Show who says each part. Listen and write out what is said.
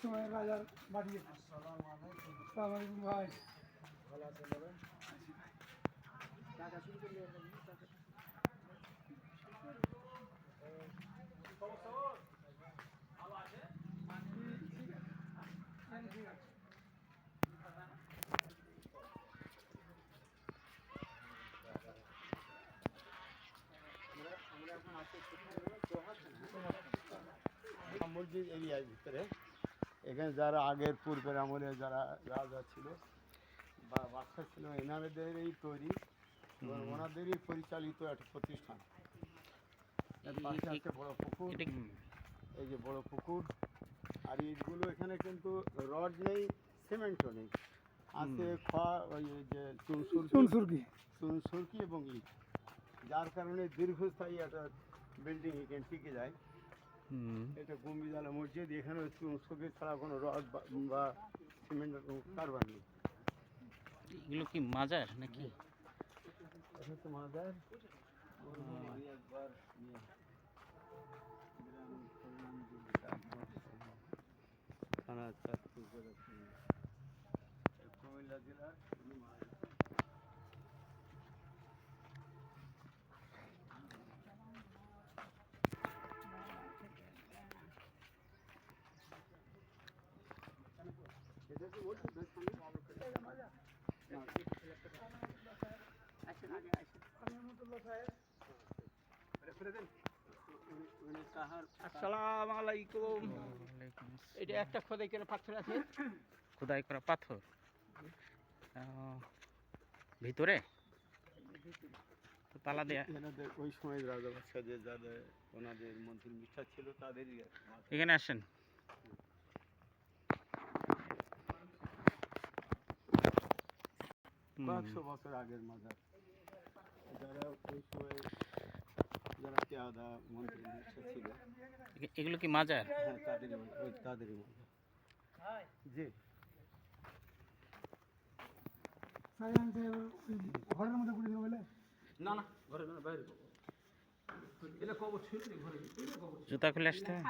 Speaker 1: সময় রাজার বাড়ি। আসসালামু আলাইকুম ভাই। ভালো আছেন দাদা? টাকা শুরু করলে
Speaker 2: মসজিদ এরিয়ার ভিতরে এখানে যারা আগের পূর্বের আমলে যারা রাজা ছিল বা বাদশা ছিল এনাদেরই তৈরি এবং ওনাদেরই পরিচালিত একটা প্রতিষ্ঠান। এর পাশে আছে বড় পুকুর, এই যে বড় পুকুর। আর ইটগুলো এখানে কিন্তু রড নেই, সিমেন্টও নেই, আছে ওই যে চুনসুরকি এবং ইট, যার কারণে দীর্ঘস্থায়ী একটা বিল্ডিং এখানে টিকে যায়। এটা গম্বুজওয়ালা মসজিদ। এখানে চুনসুরকি ছাড়া কোনো রড বা সিমেন্টের কোনো কারবার নেই।
Speaker 3: এগুলো কি মাজার নাকি?
Speaker 2: এটা তো মাজার। থানা চাঁদপুর জেলা, কুমিল্লা জেলার।
Speaker 1: আসসালামু আলাইকুম। এটা একটা খোদাই করে পাথর আছে,
Speaker 3: খোদাই করা পাথর ভিতরে তালা দেয়া।
Speaker 2: এনাদের ওই সময় রাজা বাদশাহদের যাদের ওনাদের মন্ত্রী মিষ্ঠা ছিল তাদেরই।
Speaker 3: এখানে আসেন।
Speaker 2: কয়েকশো বছর আগের মাজার। যারা ওই সময় যারা পেয়াদা মন্ত্রী মিষ্ঠা ছিল,
Speaker 3: এগুলো কি মাজার?
Speaker 2: হ্যাঁ তাদেরই মাজার। জি
Speaker 1: ঘরের মধ্যে পুড়ে বলে
Speaker 2: না না, ঘরে না, বাইরে। এটা কবর ছিল ঘরে,
Speaker 3: জুতা খুলে আসতে হবে।